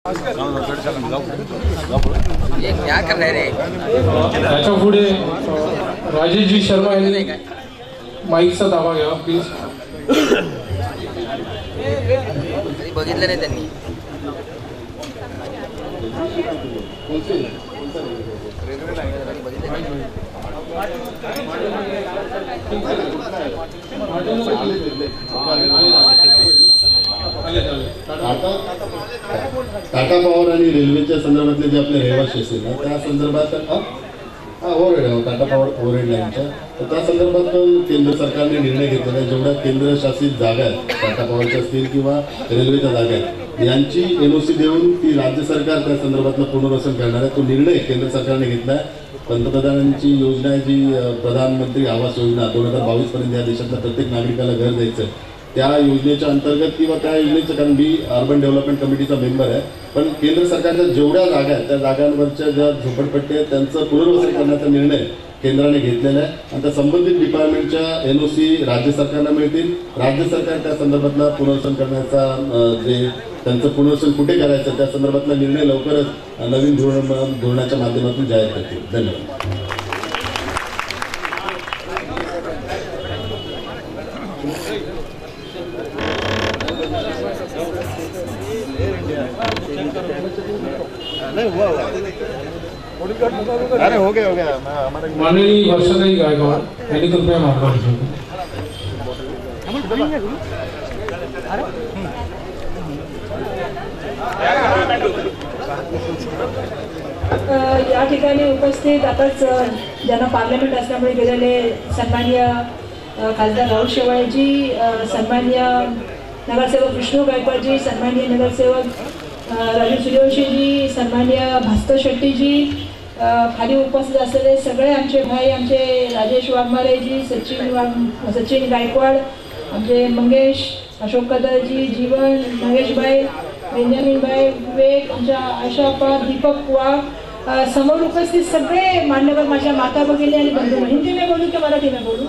ये क्या कर रहे रे? त्याच्या पुढे राजेशजी शर्मा यांनी माईकचा दावा घ्या प्लीज. बघितलं नाही त्यांनी. टाटा पॉवर आणि रेल्वेच्या संदर्भातले जे आपले रहिवासी असतील ना त्या संदर्भात ओव्हरहेड टाटा पॉवर ओव्हरहेड लाईनच्या तर त्या संदर्भात केंद्र सरकारने निर्णय घेतलेला आहे. जेवढ्या केंद्रशासित जागा आहेत टाटा पॉवरच्या असतील किंवा रेल्वेच्या जागा आहेत यांची NOC देऊन ती राज्य सरकार त्या संदर्भातलं पुनर्वसन करणार आहे. तो निर्णय केंद्र सरकारने घेतला आहे. पंतप्रधानांची योजना आहे जी प्रधानमंत्री आवास योजना 2022 पर्यंत या देशातल्या प्रत्येक नागरिकाला घर द्यायचं आहे. त्या योजनेच्या अंतर्गत किंवा त्या योजनेचं कारण मी अर्बन डेव्हलपमेंट कमिटीचा मेंबर आहे पण केंद्र सरकारच्या जेवढ्या जागा आहेत त्या जागांवरच्या ज्या झोपडपट्टी आहेत त्यांचं पुनर्वसन करण्याचा निर्णय केंद्राने घेतलेला आहे आणि त्या संबंधित डिपार्टमेंटच्या NOC राज्य सरकारला मिळतील. राज्य सरकार त्या संदर्भातला पुनर्वसन करण्याचा जे त्यांचं पुनर्वसन कुठे करायचं त्या संदर्भातला निर्णय लवकरच नवीन धोरणाच्या माध्यमातून जाहीर करतील. धन्यवाद. अरे हो गया माननीय वर्षाताई गायकवाड यांनी कृपया मार्गदर्शन. या ठिकाणी उपस्थित आताच ज्यांना पार्लमेंट असल्यामुळे गेलेले सन्माननीय खासदार राहुल शेवाळेजी, सन्माननीय नगरसेवक विष्णू गायकवाडजी, सन्माननीय नगरसेवक राजू सूर्यवंशीजी, सन्माननीय भास्कर शेट्टीजी, खाली उपस्थित असलेले सगळे आमचे भाई, आमचे राजेश वाघमारेजी, सचिन गायकवाड, आमचे मंगेश अशोक कदरजी, जीवन महेशभाई, बेंजामिनभाई, विवेक, आमच्या आशापा, दीपक वाघ, समोर उपस्थित सगळे मान्यवर, माझ्या माता भगिनी आणि बंधू. हिंदी में बोलू की मराठी में बोलू?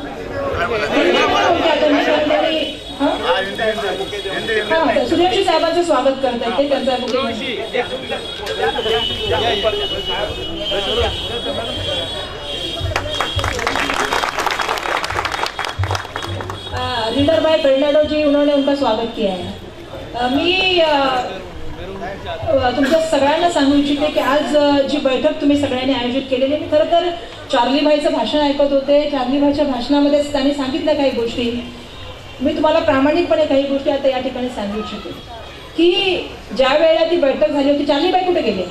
सूर्यवंशी साहेबांचं स्वागत करत आहे ते त्यांचा लीडर भाई फर्नांडो जी उन्होंने उनका स्वागत किया है. मी तुमच्या सगळ्यांना सांगू इच्छिते की आज जी बैठक तुम्ही सगळ्यांनी आयोजित केलेली मी खरं तर चार्ली भाईचं भाषण ऐकत होते. चार्ली भाईच्या भाषणामध्ये त्यांनी सांगितलं काही गोष्टी. मी तुम्हाला प्रामाणिकपणे काही गोष्टी आता या ठिकाणी सांगू इच्छिते की ज्या वेळेला ती बैठक झाली होती. चार्ली भाई कुठे गेले?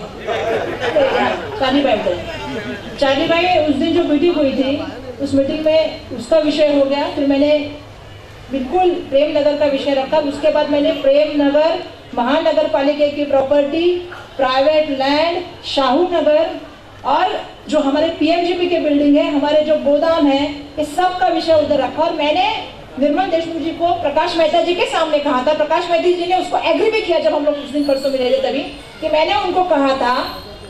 चार्ली भाई उस दिन जो मीटिंग हुई थी उस मीटिंग में उसका विषय हो गया. फिर मैंने बिल्कुल प्रेम नगर का विषय रखा. उसके बाद मैंने प्रेम नगर, महानगर पालिका की प्रॉपर्टी, प्राइवेट लैंड, शाहू नगर और जो हमारे PMGP के बिल्डिंग है, हमारे जो गोदाम है, इस सब का विषय उधर रखा. और मैंने निर्मल देशमुख जी को प्रकाश मेहता जी के सामने कहा था. प्रकाश मेहता जी ने उसको एग्री भी किया जब हम लोग उस दिन परसों मिले थे तभी, कि मैंने उनको कहा था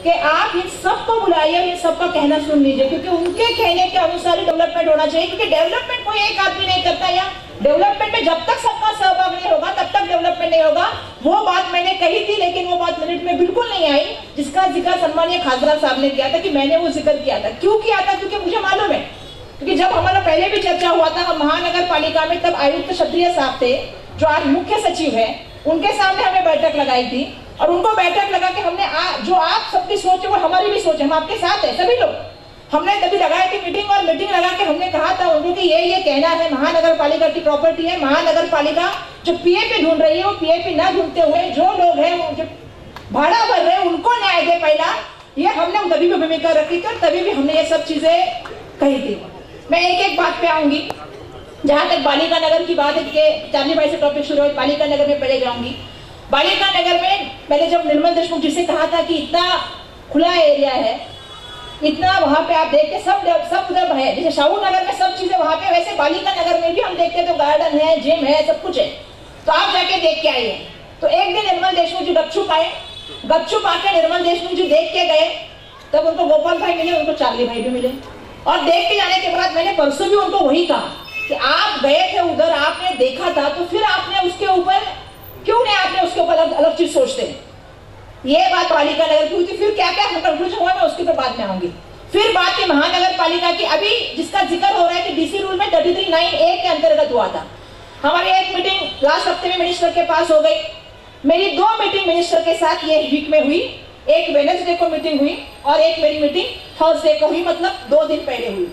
कि आप इन सबको बुलाइए और इन सबका कहना सुन लीजिए क्योंकि उनके कहने के अनुसार ही डेवलपमेंट होना चाहिए. क्योंकि डेवलपमेंट कोई एक आदमी नहीं करता. या डेवलपमेंट में जब तक सबका सहभाग नहीं होगा तब तक डेवलपमेंट नहीं होगा. वो बात मैंने कही थी लेकिन वो बात मिनट में बिल्कुल नहीं आई जिसका जिक्र सन्माननीय खासदार साहब ने किया था कि मैंने वो जिक्र किया था. क्यों किया था? क्योंकि मुझे मालूम है क्योंकि जब हमारा पहले भी चर्चा हुआ था हम महानगर पालिका में, तब आयुक्त क्षत्रिय साहब थे जो आज मुख्य सचिव है, उनके सामने हमने बैठक लगाई थी और उनको बैठक लगा के हमने जो आप सबकी सोच है वो हमारी भी सोच है. हम आपके साथ है सभी लोग. हमने तभी लगाई थी मीटिंग और मीटिंग लगा के हमने कहा था उनको कि ये कहना है महानगर पालिका की प्रॉपर्टी है. महानगर पालिका जो PAP ढूंढ रही है वो PAP ना ढूंढते हुए जो लोग हैं जो भाड़ा भर रहे हैं उनको न्याय दे पहला. ये हमने तभी भी भूमिका रखी थी और तभी भी हमने ये सब चीजें कही थी. मैं एक एक बात पे आऊंगी. जहां तक बालिका नगर की बात है कि चार्ली भाई से टॉपिक शुरू हुई, बालिका नगर में पहले जाऊंगी. बालिका नगर में मैंने जब निर्मल देशमुख जी से कहा था कि इतना खुला एरिया है, इतना वहां पे आप देखते सब उधर है, जैसे शाहू नगर में सब चीजें वहां पे, वैसे बालिका नगर में भी हम देखते तो गार्डन है, जिम है, सब कुछ है. तो आप जाके देख के आइए. तो एक दिन निर्मल देशमुख जी गपचुप आए. गपचुप आके निर्मल देशमुख जी देख के गए. तब उनको गोपाल भाई मिले, उनको चार्ली भाई भी मिले. और देख के जाने के बाद मैंने परसों भी उनको वही कहा कि आप गए थे उधर, आपने देखा था, तो फिर आपने उसके ऊपर क्यों नहीं आपने उसके ऊपर अलग चीज सोचते. ये बात पालिका नगर की हुई थी। फिर क्या क्या कंक्लूजन हुआ मैं उसके बाद में आऊंगी। फिर बात की महानगर पालिका की, अभी जिसका जिक्र हो रहा है कि डीसी रूल में 33(9)(a) के अंतर्गत हुआ था। हमारी एक मीटिंग लास्ट हफ्ते में मिनिस्टर के पास हो गई। मेरी 2 मीटिंग मिनिस्टर के साथ ये वीक में हुई। एक वेडनेसडे को मीटिंग हुई और एक मेरी मीटिंग थर्सडे को हुई, मतलब 2 दिन पहले हुई।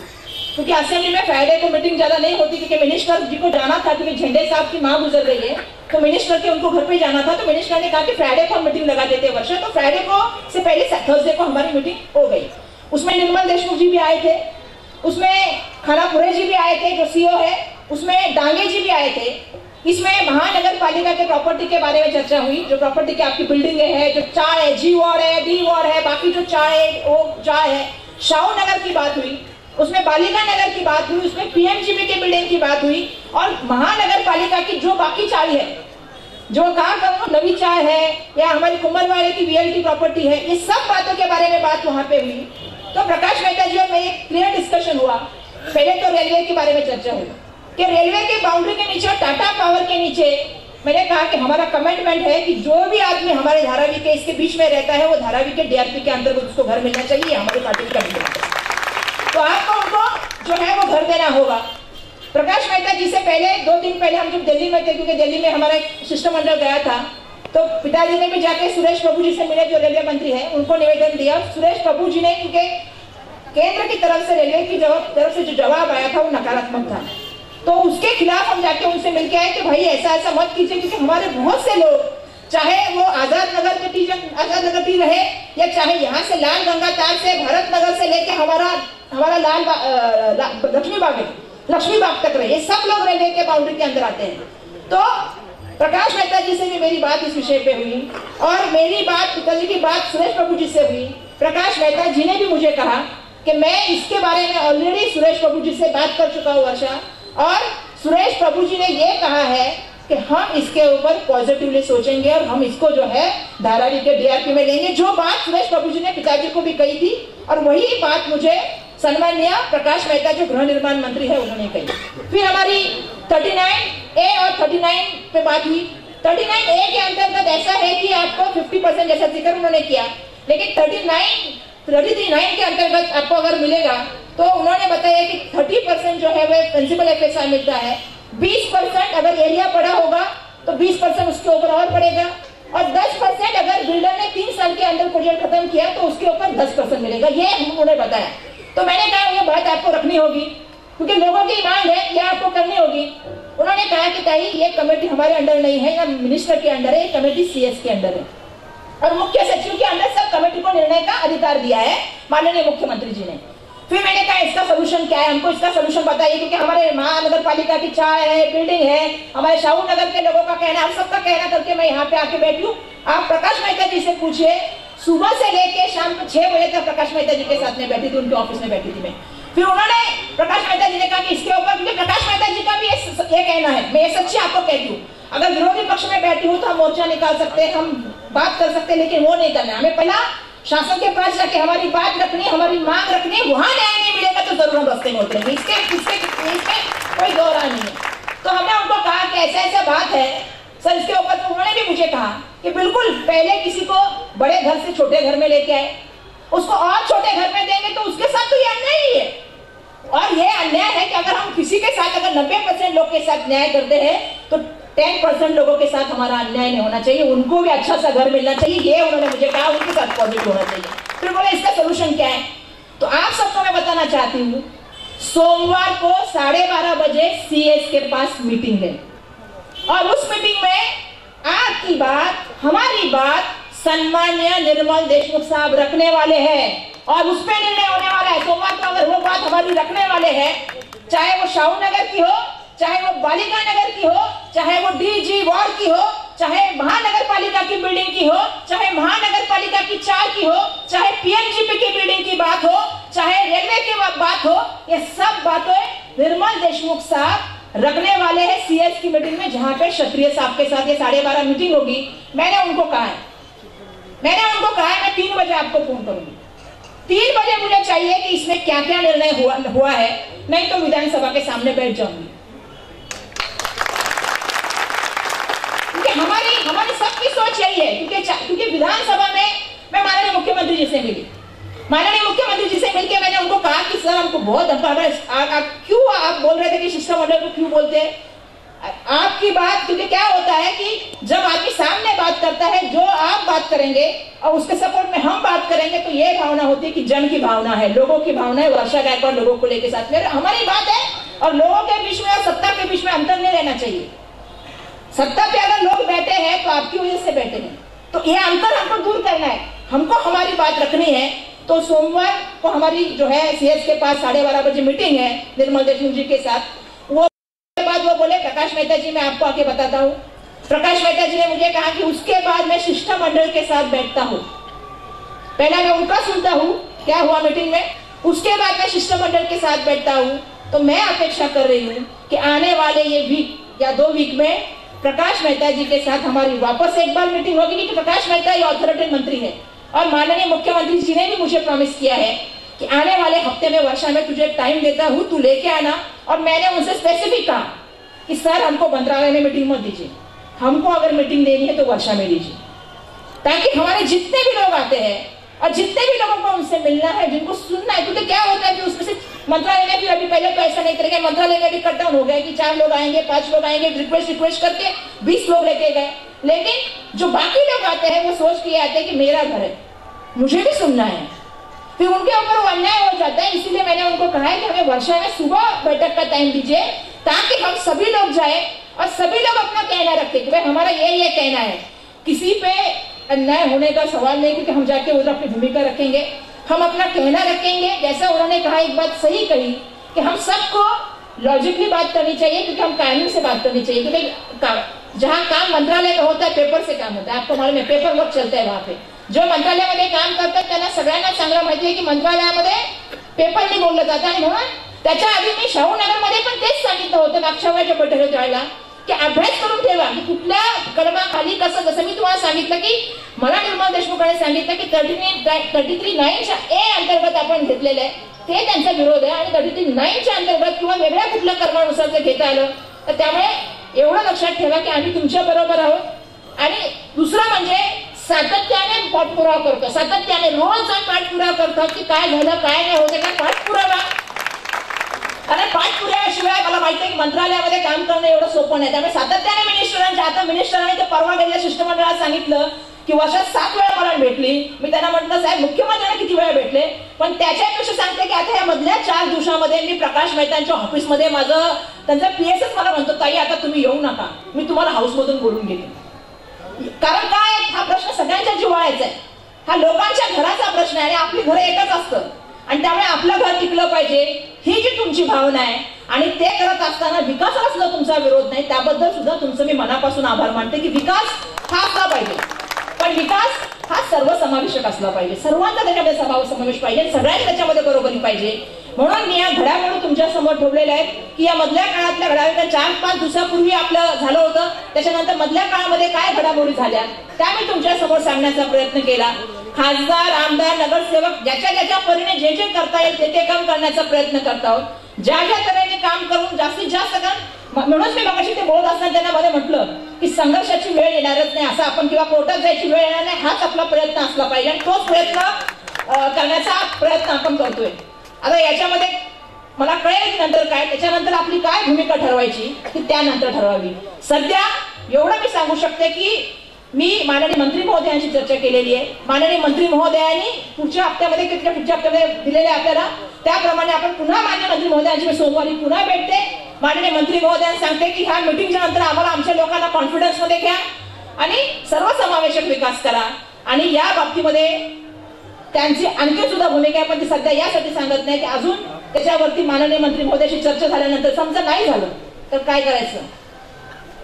क्योंकि असेंबली में फ्राइडे को मीटिंग ज्यादा नहीं होती, क्योंकि मिनिस्टर जी को जाना था, क्योंकि झंडे साहब की माँ गुजर रही है, तो मिनिस्टर के उनको घर पे जाना था। तो मिनिस्टर ने कहा कि फ्राइडे को हम मीटिंग लगा देते वर्षा, तो फ्राइडे को से पहले थर्सडे को हमारी मीटिंग हो गई। उसमें निर्मल देशमुख जी भी आए थे, उसमें खानापुरे जी भी आए थे जो सीओ है, उसमें डांगे जी भी आए थे। इसमें महानगर पालिका के प्रॉपर्टी के बारे में चर्चा हुई। जो प्रॉपर्टी की आपकी बिल्डिंग है, जो चाय है, जी वार्ड है, डी वार्ड है, बाकी जो चाय है वो चाय है, शाहू नगर की बात हुई, उसमें बालिका नगर की बात हुई, उसमें पीएमजीबी की बिल्डिंग की बात हुई, और महानगर पालिका की जो बाकी चाय है, जो कहा करूँ नवी चाय है या हमारी कुंभलवाड़े की वीएलटी प्रॉपर्टी है, ये सब बातों के बारे में बात वहां पे हुई। तो प्रकाश मेहता जी और मेरे क्लियर डिस्कशन हुआ। पहले तो रेलवे के बारे में चर्चा हुई कि रेलवे के बाउंड्री के नीचे और टाटा पावर के नीचे मैंने कहा कि हमारा कमिटमेंट है कि जो भी आदमी हमारे धारावी के इसके बीच में रहता है वो धारावी के डीआरपी के अंतर्गत उसको घर मिलना चाहिए, हमारी पार्टी का कमिटमेंट है। तो आपको उनको जो है वो घर देना होगा। प्रकाश मेहता जी से पहले 2 दिन पहले हम जब दिल्ली में थे, क्योंकि दिल्ली में हमारा एक शिष्टमंडल गया था, तो पिताजी ने भी जाके सुरेश प्रभु जी से मिले जो रेलवे मंत्री हैं, उनको निवेदन दिया। सुरेश प्रभु जी ने, क्योंकि केंद्र की तरफ से रेलवे की तरफ से जो जवाब आया था वो नकारात्मक था, तो उसके खिलाफ हम जाके उनसे मिलके आए कि भाई ऐसा ऐसा मत कीजिए, क्योंकि हमारे बहुत से लोग, चाहे वो आजाद नगर टी रहे या चाहे यहाँ से लाल गंगा तार से भरत नगर से लेके हमारा लक्ष्मी बाग तक रहे, ये सब लोग रेलवे के बाउंड्री के अंदर आते हैं। तो प्रकाश मेहता जी से भी मेरी बात इस विषय पे हुई और मेरी बात पिताजी की बात सुरेश प्रभु जी से हुई। प्रकाश मेहता जी ने भी मुझे कहा कि मैं इसके बारे में ऑलरेडी सुरेश प्रभु जी से बात कर चुका हूँ वर्षा, और सुरेश प्रभु जी ने ये कहा है कि हम इसके ऊपर पॉजिटिवली सोचेंगे और हम इसको जो है धारावी के डीआरपी में लेंगे। जो बात सुरेश प्रभु जी ने पिताजी को भी कही थी और वही बात मुझे सम्माननीय प्रकाश मेहता जो गृह निर्माण मंत्री है उन्होंने कही। फिर हमारी 39A और 39 पे बात हुई। 39A के अंतर्गत ऐसा है कि आपको 50% जैसा जिक्र उन्होंने किया, लेकिन 39 के अंतर्गत आपको अगर मिलेगा तो उन्होंने बताया कि 30% जो है वो प्रिंसिपल एफएसआई मिलता है, 20% अगर एरिया बड़ा होगा तो 20% उसके ऊपर और पड़ेगा, और 10% अगर बिल्डर ने 3 साल के अंदर प्रोजेक्ट खत्म किया तो उसके ऊपर 10% मिलेगा, ये उन्होंने बताया। तो मैंने कहा ये बात आपको रखनी होगी क्योंकि लोगों की मांग है, ये आपको करनी होगी। उन्होंने कहा कि ताई ये कमेटी हमारे अंडर नहीं है या मिनिस्टर के अंडर है, ये कमेटी सीएस के अंडर है और मुख्य सचिव के अंदर सब कमेटी को निर्णय का अधिकार दिया है माननीय मुख्यमंत्री जी ने। फिर मैंने कहा इसका सोल्यूशन क्या है, हमको इसका सोल्यूशन बताइए, क्योंकि हमारे महानगर पालिका की चाय है, बिल्डिंग है, हमारे शाहू नगर के लोगों का कहना, हम सबका कहना करके मैं यहाँ पे आके बैठी हूँ। आप प्रकाश मेहता जी से पूछिए, सुबह से लेके शाम को 6 बजे तक प्रकाश मेहता जी के साथ में बैठी थी, उनके ऑफिस में बैठी थी मैं। फिर उन्होंने प्रकाश मेहता जी ने कहा कि इसके ऊपर, क्योंकि प्रकाश मेहता जी का भी ये कहना है, मैं ये सच्ची आपको कहती हूँ, अगर विरोधी पक्ष में बैठी हूँ तो हम मोर्चा निकाल सकते हैं, हम बात कर सकते हैं, लेकिन वो नहीं करना। हमें पहला शासन के पास जाके हमारी बात रखनी, हमारी मांग रखनी, वहां न्याय नहीं मिलेगा तो जरूर हम रास्ते में उतरेंगे, इसमें कोई दो राह नहीं है। तो हमने उनको कहा कि ऐसा ऐसा बात है सर इसके ऊपर। तो उन्होंने भी मुझे कहा कि बिल्कुल पहले किसी को बड़े घर से छोटे घर में लेके आए, उसको और छोटे घर में देंगे तो उसके साथ तो ये अन्याय ही है। और ये अन्याय है कि अगर हम किसी के साथ अगर 90% लोग के साथ न्याय करते हैं तो 10% लोगों के साथ हमारा अन्याय नहीं होना चाहिए, उनको भी अच्छा सा घर मिलना चाहिए, ये उन्होंने मुझे कहा, उनके साथ पॉजिटिव होना चाहिए। फिर बोले इसका सोल्यूशन क्या है, तो आप सबको मैं बताना चाहती हूँ, सोमवार को 12:30 बजे सीएस के पास मीटिंग है और उस मीटिंग में आपकी बात, हमारी बात सम्माननीय निर्मल देशमुख साहब रखने वाले हैं और उस पर निर्णय होने वाला है। सोमवार को अगर वो बात हमारी रखने वाले हैं, चाहे वो शाहू नगर की हो, चाहे वो बालिका नगर की हो, चाहे वो डीजी वार्ड की हो, चाहे महानगर पालिका की बिल्डिंग की हो, चाहे महानगर पालिका की चाय की हो, चाहे पीएमजीपी की बिल्डिंग की बात हो, चाहे रेलवे की बात हो, ये सब बातें निर्मल देशमुख साहब रखने वाले हैं सीएस की मीटिंग में, जहां पे क्षत्रिय साहब के साथ ये 12:30 मीटिंग होगी। मैंने उनको कहा है मैं 3 बजे आपको फोन करूंगी। 3 बजे मुझे चाहिए कि इसमें क्या क्या निर्णय हुआ है, नहीं तो विधानसभा के सामने बैठ जाऊंगी। हमारी सबकी सोच यही है, क्योंकि विधानसभा में जी से मिली, माननीय मुख्यमंत्री जी से मिलकर मैंने उनको कहा कि सर हमको बहुत धक्का है, क्यों आप बोल रहे थे कि शिष्टमंडल को क्यों बोलते हैं? आपकी बात, क्योंकि क्या होता है कि जब आदमी सामने बात करता है, जो आप बात करेंगे और उसके सपोर्ट में हम बात करेंगे, तो ये भावना होती है कि जन की भावना है, लोगों की भावना है। वर्षा गायकवाड़ लोगों को लेकर साथ में हमारी बात है, और लोगों के बीच में और सत्ता के बीच में अंतर नहीं रहना चाहिए। सत्ता पे अगर लोग बैठे हैं तो आपकी वजह से बैठे हैं, तो ये अंतर हमको दूर करना है, हमको हमारी बात रखनी है। तो सोमवार को हमारी जो है सीएस के पास 12:30 बजे मीटिंग है निर्मल देशमुख जी के साथ। वो बोले प्रकाश मेहता जी मैं आपको आके बताता हूँ। प्रकाश मेहता जी ने मुझे कहा कि उसके बाद मैं शिष्टमंडल के साथ बैठता हूँ, पहला मैं उनका सुनता हूँ क्या हुआ मीटिंग में, उसके बाद मैं शिष्टमंडल के साथ बैठता हूँ। तो मैं अपेक्षा कर रही हूँ कि आने वाले ये वीक या 2 वीक में प्रकाश मेहता जी के साथ हमारी वापस एक बार मीटिंग होगी, क्योंकि प्रकाश मेहता ये अथॉरिटी मंत्री है और माननीय मुख्यमंत्री जी ने भी मुझे प्रॉमिस किया है कि आने वाले हफ्ते में वर्षा में तुझे टाइम देता हूँ, तू लेके आना। और मैंने उनसे स्पेसिफिक कहा कि सर हमको मंत्रालय में मीटिंग मत दीजिए, हमको अगर मीटिंग देनी है तो वर्षा में दीजिए, ताकि हमारे जितने भी लोग आते हैं और जितने भी लोगों को उनसे मिलना है, जिनको सुनना है, क्योंकि क्या होता है कि उसमें से मंत्रालय में भी अभी पहले तो ऐसा नहीं करेंगे, मंत्रालय में भी कट डाउन हो गया कि 4 लोग आएंगे, 5 लोग आएंगे, रिक्वेस्ट करके 20 लोग लेके गए। लेकिन जो बाकी लोग आते हैं वो सोच के आते हैं कि मेरा घर है, मुझे भी सुनना है, फिर उनके ऊपर वो अन्याय हो जाता है। इसीलिए मैंने उनको कहा है कि हमें वर्षा में सुबह बैठक का टाइम दीजिए, ताकि हम सभी लोग जाए और सभी लोग अपना कहना रखें कि भाई हमारा ये कहना है। किसी पे अन्याय होने का सवाल नहीं, क्योंकि हम जाके उधर अपनी भूमिका रखेंगे, हम अपना कहना रखेंगे। जैसा उन्होंने कहा, एक बात सही कही कि हम सबको लॉजिकली बात करनी चाहिए, क्योंकि हम कानून से बात करनी चाहिए, क्योंकि जहाँ काम मंत्रालय में होता है पेपर से काम होता है, आपको मालूम है पेपर वर्क चलता है वहां पे। जो मंत्रालयामध्ये काम करतात त्यांना सगळ्यांना चांगलं माहिती आहे की मंत्रालयामध्ये पेपर नाही बोललं जातं, आणि म्हणून त्याच्या आधी मी शाहूनगरमध्ये पण तेच सांगितलं होतं मागच्या वेळेच्या बैठकीत वेळेला की अभ्यास करून ठेवा की कुठल्या कलमाखाली कसं, जसं मी तुम्हाला सांगितलं की मला निर्मल देशमुखांनी सांगितलं की 33(9) ए अंतर्गत आपण घेतलेलं आहे, ते त्यांचा विरोध आहे, आणि 33(9) अंतर्गत किंवा वेगळ्या कुठल्या कर्मानुसार जर घेता आलं तर त्यामुळे एवढं लक्षात ठेवा की आम्ही तुमच्या बरोबर आहोत। आणि दुसरं म्हणजे सातत्याने पाठपुरावा करतो, सातत्याने रोज पाठपुरावा करतो की काय झालं काय नाही होते का पाठपुरावा। कारण पाठपुराव्याशिवाय मला माहिती आहे की मंत्रालयामध्ये काम करणं एवढं सोपं नाही, त्यामुळे सातत्याने मिनिस्टरांनी ते परवा गेलेल्या शिष्टमंडळाला सांगितलं की वर्षात 7 वेळा मला भेटली। मी त्यांना म्हटलं साहेब मुख्यमंत्र्यांना किती वेळा भेटले, पण त्याच्यापेक्षा सांगते की आता या मधल्या 4 दिवसामध्ये मी प्रकाश मेहतांच्या ऑफिसमध्ये माझं त्यांचा पीएसच मला म्हणतो ताई आता तुम्ही येऊ नका, मी तुम्हाला हाऊसमधून बोलून घेते। कारण काय हा प्रश्न सगळ्यांच्या जिव्हाळ्याचा आहे, हा लोकांच्या घराचा प्रश्न आहे, आणि आपली घर एकच असतं, आणि त्यामुळे आपलं घर टिकलं पाहिजे ही जी तुमची भावना आहे, आणि ते करत असताना विकासाला सुद्धा तुमचा विरोध नाही, त्याबद्दल सुद्धा तुमचं मी मनापासून आभार मानते की विकास हा असला पाहिजे, पण विकास हा सर्वसमावेशक असला पाहिजे, सर्वांचा त्याच्यामध्ये समावेश पाहिजे, सगळ्यांनी त्याच्यामध्ये बरोबरी पाहिजे। म्हणून मी या घडामोडी तुमच्या समोर ठेवलेल्या आहेत की या मधल्या काळातल्या घडामोडी 4-5 दिवसापूर्वी आपलं झालं होतं, त्याच्यानंतर मधल्या काळामध्ये काय घडामोडी झाल्या त्या मी तुमच्या समोर सांगण्याचा प्रयत्न केला। खासदार, आमदार, नगरसेवक ज्याच्या परीने जे करता येईल ते काम करण्याचा प्रयत्न करत आहोत, ज्या तऱ्हेने काम करून जास्तीत जास्त काम। म्हणूनच मी मगाशी ते बोलत असताना त्यांना मध्ये म्हटलं की संघर्षाची वेळ येणारच नाही, असं आपण किंवा कोर्टात जायची वेळ येणार नाही, हाच आपला प्रयत्न असला पाहिजे, आणि तोच प्रयत्न करण्याचा प्रयत्न आपण करतोय। आता याच्यामध्ये मला कळेल की नंतर काय, त्याच्यानंतर आपली काय भूमिका ठरवायची ती त्यानंतर ठरवावी। सध्या एवढं मी सांगू शकते की मी माननीय मंत्री महोदयांशी चर्चा केलेली आहे, माननीय मंत्री महोदयांनी पुढच्या हप्त्यामध्ये दिलेले आपल्याला त्याप्रमाणे आपण पुन्हा माननीय मंत्री महोदयांची मी सोमवारी पुन्हा भेटते। माननीय मंत्री महोदयांना सांगते की ह्या मीटिंगच्या नंतर आम्हाला आमच्या लोकांना कॉन्फिडन्स मध्ये घ्या आणि सर्वसमावेशक विकास करा, आणि या बाबतीमध्ये त्यांची आणखी सुद्धा भूमिका आहे, पण ती सध्या यासाठी सांगत नाही की अजून त्याच्यावरती माननीय मंत्री महोदयाशी चर्चा झाल्यानंतर समजा नाही झालं तर काय करायचं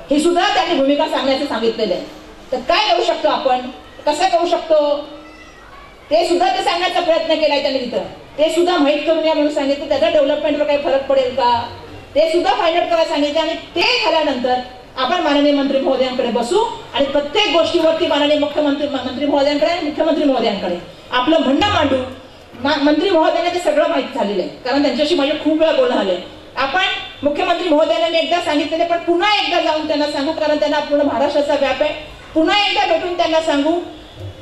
हे सुद्धा त्यांनी भूमिका सांगण्याचं सांगितलेलं आहे। तर काय करू शकतो आपण, कसं करू शकतो ते सुद्धा ते सांगण्याचा प्रयत्न केलाय त्यांनी तिथं, ते सुद्धा माहीत करून या म्हणून सांगितलं, त्याचा डेव्हलपमेंटवर काही फरक पडेल का ते सुद्धा फाइंड आउट करायला सांगितलं, आणि ते झाल्यानंतर आपण माननीय मंत्री महोदयांकडे बसू आणि प्रत्येक गोष्टीवरती माननीय मंत्री महोदयांकडे आणि मुख्यमंत्री महोदयांकडे आपलं म्हणणं मांडू। मंत्री महोदयांना ते सगळं माहिती झालेलं आहे, कारण त्यांच्याशी माझे खूप वेळा बोलणं झालंय। आपण मुख्यमंत्री महोदयांनी एकदा सांगितलेले, पण पुन्हा एकदा जाऊन त्यांना सांगू, कारण त्यांना पूर्ण महाराष्ट्राचा व्याप आहे, पुन्हा एकदा भेटून त्यांना सांगू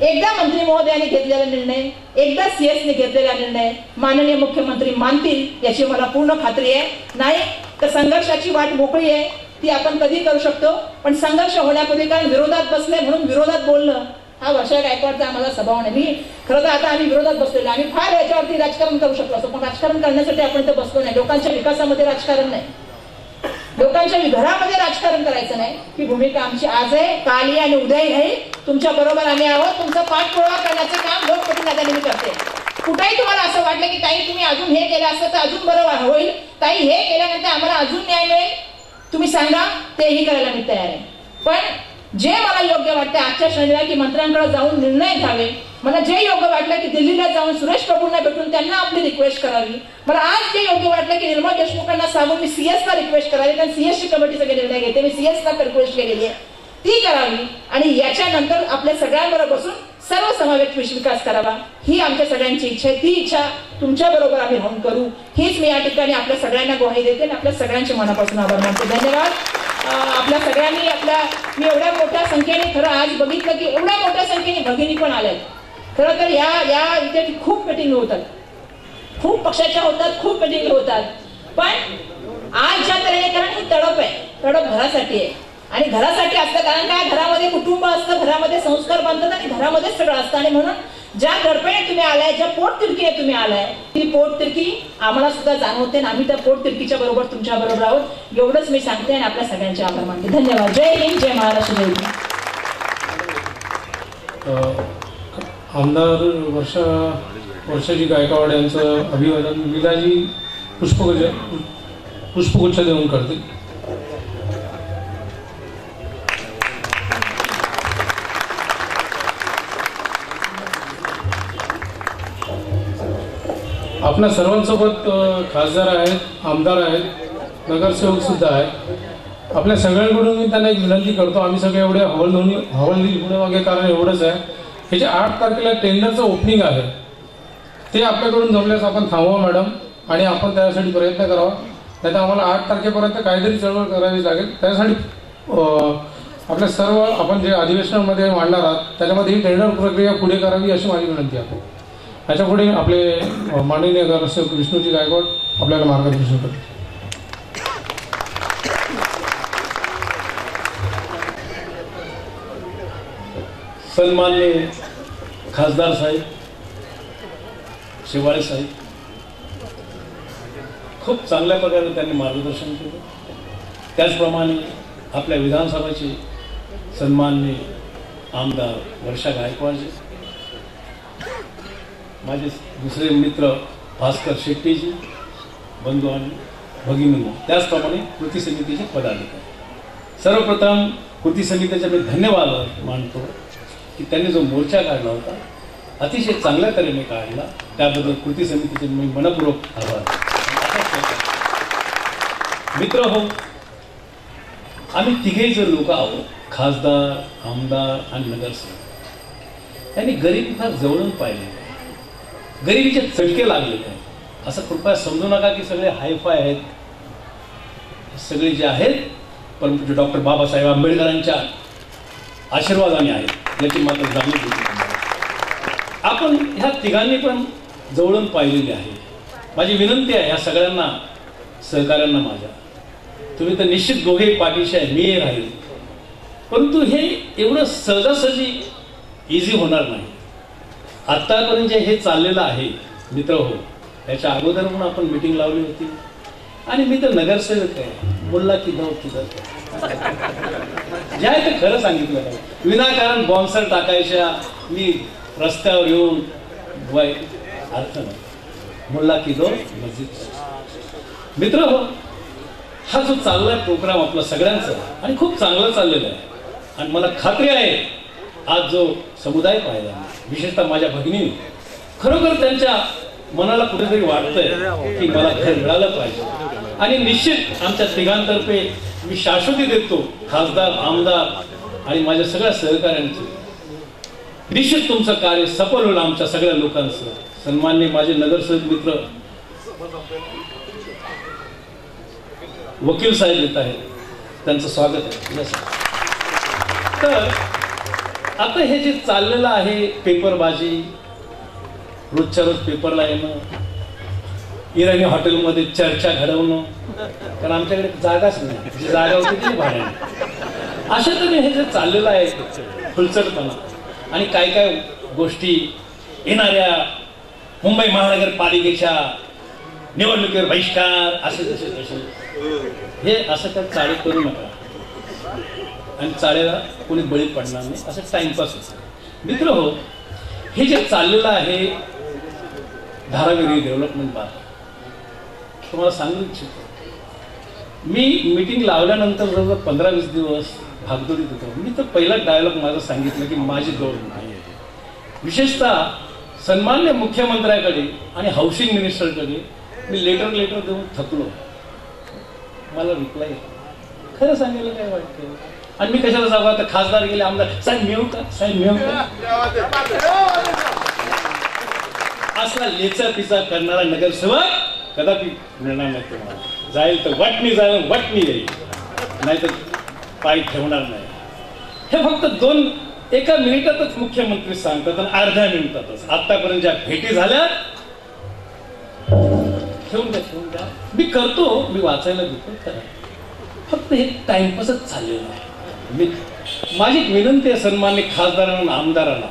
एकदा मंत्री महोदयांनी घेतलेला निर्णय, एकदा CS ने घेतलेला निर्णय माननीय मुख्यमंत्री मानतील याची मला पूर्ण खात्री आहे. नाही तर संघर्षाची वाट मोकळी आहे, ती आपण कधी करू शकतो. पण संघर्ष होण्यापूर्वी, कारण विरोधात बसले म्हणून विरोधात बोलणं हा वर्षा गायकवाडचा आम्हाला स्वभाव नाही. मी खरं तर आता आम्ही विरोधात बसलेलो, आम्ही फार याच्यावरती राजकारण करू शकलो असतो, पण राजकारण करण्यासाठी आपण तर बसलो नाही. लोकांच्या विकासामध्ये राजकारण नाही, लोकांच्या घरामध्ये राजकारण करायचं नाही. ही भूमिका आमची आज आहे, काल आहे आणि उद्याही आहे. तुमच्या बरोबर आम्ही आहोत. तुमचा पाठपुरावा करण्याचं काम लोकप्रतिनिधी मी करते. कुठेही तुम्हाला असं वाटलं की ताई तुम्ही अजून हे केलं असतं तर अजून बरं होईल, ताई हे केल्यानंतर आम्हाला अजून न्याय मिळेल, तुम्ही सांगा, तेही करायला मी तयार आहे. पण जे मला योग्य वाटतं आजच्या क्षणीला की मंत्र्यांकडे जाऊन निर्णय घ्यावे, मला जे योग्य वाटलं की दिल्लीला जाऊन सुरेश प्रभूंना भेटून त्यांना आपली रिक्वेस्ट करावी, मला आज जे योग्य वाटलं की निर्मला देशमुखांना सांगून मी CS ला रिक्वेस्ट करावी, कारण CS ची कमिटी सगळे निर्णय घेते, मी CS ला रिक्वेस्ट केलेली आहे, ती करावी. आणि याच्यानंतर आपल्या सगळ्यांबरोबर बसून सर्व समावेश विकास करावा, ही आमच्या सगळ्यांची इच्छा आहे. ती इच्छा तुमच्या बरोबर आम्ही होऊन करू, हीच मी या ठिकाणी आपल्या सगळ्यांना ग्वाही देते आणि आपल्या सगळ्यांचे मनापासून आभार मानते. धन्यवाद. आपल्या सगळ्यांनी मी एवढ्या मोठ्या संख्येने, खरं आज बघितलं की एवढ्या मोठ्या संख्येने भगिनी पण आल्यात. खरं तर या इथे खूप मिटिंग होतात, खूप पक्षाच्या होतात, खूप मिटिंग होतात. पण आज ज्या तऱ्हेने, कारण ही तडप आहे, तडप घरासाठी आहे. आणि घरासाठी असतं कारण काय, घरामध्ये कुटुंब असतं, घरामध्ये संस्कार बांधतात आणि घरामध्येच सगळं असतं. आणि म्हणून ज्या दडपणे तुम्ही आलाय, ज्या पोटतिडकीने तुम्ही आलाय, ती पोटतिडकी आम्हाला सुद्धा जाणवते आणि आम्ही त्या पोटतिडकीच्या बरोबर तुमच्या बरोबर आहोत, एवढंच मी सांगते आणि आपल्या सगळ्यांचे आभार मानते. धन्यवाद. जय हिंद, जय महाराष्ट्र, जय हिंद. आमदार वर्षाजी गायकवाड यांचं अभिवादन विलाजी पुष्पगुच्छ देऊन करते. आपल्या सर्वांसोबत खासदार आहेत, आमदार आहेत, नगरसेवक सुद्धा आहेत. आपल्या सगळ्यांकडून मी त्यांना एक विनंती करतो, आम्ही सगळे एवढे हवलदिल पुढे मागे कारण एवढंच आहे, हे जे 8 तारखेला टेंडरचं ओपनिंग आहे ते आपल्याकडून जमल्यास आपण थांबवा मॅडम, आणि आपण त्यासाठी प्रयत्न करावा. नाही तर आम्हाला 8 तारखेपर्यंत काहीतरी चळवळ करावी लागेल. त्यासाठी आपल्या सर्व आपण जे अधिवेशनामध्ये मांडणार आहात त्याच्यामध्ये ही टेंडर प्रक्रिया पुढे करावी अशी माझी विनंती आहे. याच्या पुढे आपले माननीय नगरसेवक विष्णूजी गायकवाड आपल्याला मार्गदर्शन करतील. सन्माननीय खासदार साहेब, शेवाळे साहेब, खूप चांगल्या प्रकारे त्यांनी मार्गदर्शन केलं. त्याचप्रमाणे आपल्या विधानसभेचे सन्माननीय आमदार वर्षा गायकवाडजी, माझे दुसरे मित्र भास्कर शेट्टीजी, बंधू आणि भगिनींनो, त्याचप्रमाणे कृती समितीचे पदाधिकारी, सर्वप्रथम कृती समितीचे मी धन्यवाद मानतो की त्यांनी जो मोर्चा काढला होता अतिशय चांगल्या तऱ्हेने काढला, त्याबद्दल कृती समितीचे मी मनपूर्वक आभार. मित्र हो, आम्ही तिघेही जर लोक आहोत, खासदार, आमदार आणि नगरसेवक, त्यांनी गरिबी फार जवळून पाहिले, गरिबीचे चटके लागलेले आहेत. असं कृपया समजू नका की सगळे हायफाय आहेत, सगळे जे आहेत परंतु डॉक्टर बाबासाहेब आंबेडकरांच्या आशीर्वादाने आहेत याची मात्र जाणीव होती. आपण ह्या तिघांनी पण जवळून पाहिलेली आहे. माझी विनंती आहे ह्या सगळ्यांना, सहकाऱ्यांना माझ्या, तुम्ही तर निश्चित दोघे पाठीशी आहे, मी राहील, परंतु हे एवढं सहजासहजी इझी होणार नाही. आत्तापर्यंत जे हे चाललेलं आहे मित्र हो, याच्या अगोदर म्हणून आपण मीटिंग लावली होती आणि मी तर नगरसेवक आहे, बोलला की जाऊ किधर, जे आहे ते खरं सांगितलं आहे. विनाकारण बॉन्सर टाकायच्या, मी रस्त्यावर येऊन अर्थ नाही, मुल्ला की दो मस्जिद. मित्र हो, हा जो चाललाय प्रोग्राम आपला सगळ्यांचा आणि खूप चांगला चाललेला आहे. आणि मला खात्री आहे आज जो समुदाय पाहिला, विशेषतः माझ्या भगिनी, खरोखर त्यांच्या मनाला कुठेतरी वाटतंय की मला घर मिळालं पाहिजे. आणि निश्चित आमच्या तिघांतर्फे मी शाश्वती देतो खासदार, आमदार आणि माझ्या सगळ्या सहकाऱ्यांचे, निश्चित तुमचं कार्य सफल होईल आमच्या सगळ्या लोकांचं. सन्माननीय माझे नगरसेवक मित्र वकील साहेब येत आहेत, त्यांचं स्वागत आहे. तर आता हे जे चाललेलं आहे पेपरबाजी, रोजच्या रोज पेपरला येणं, इराणी हॉटेलमध्ये चर्चा घडवणं, कारण आमच्याकडे जागाच नाही, जी जागा होती ती भाड्याने, अशा तऱ्हे हे जे चाललेलं आहे फुलचडपणा, आणि काय काय गोष्टी येणाऱ्या मुंबई महानगरपालिकेच्या निवडणुकीवर बहिष्कार, असे जसे तसे, हे असं काय चाळे करू नका आणि चाळेला कोणी बळी पडणार नाही, असं टाइमपास होतं. मित्र हो, हे जे चाललेलं आहे धारावी डेव्हलपमेंट बार, तुम्हाला सांगू इच्छितो, मी मीटिंग लावल्यानंतर जवळजवळ 15-20 दिवस भागदौडीत होतो. मी तर पहिला डायलॉग माझा सांगितलं की माझी दौड नाही. विशेषतः सन्मान्य मुख्यमंत्र्याकडे आणि हाऊसिंग मिनिस्टरकडे मी लेटर देऊन थकलो. मला रिप्लाय खरं सांगायला काय वाटतं, आणि मी कशाला सांगू, आता खासदार गेले, आमदार साहेब मिळू का, साहेब मिळू का, असला लेचा पिचा करणारा नगरसेवक कदापि मिळणार नाही तुम्हाला. जाईल तर वाटणी जाईल, वाटणी येईल, नाही तर पाय ठेवणार नाही. हे फक्त एका मिनिटातच मुख्यमंत्री सांगतात आणि अर्ध्या मिनिटातच. आतापर्यंत ज्या भेटी झाल्या ठेवून द्या, मी करतो, मी वाचायला घेतो खरं, फक्त हे टाइमपासच चाललेलं आहे. माझी एक विनंती आहे सन्मान्य खासदारांना, आमदारांना,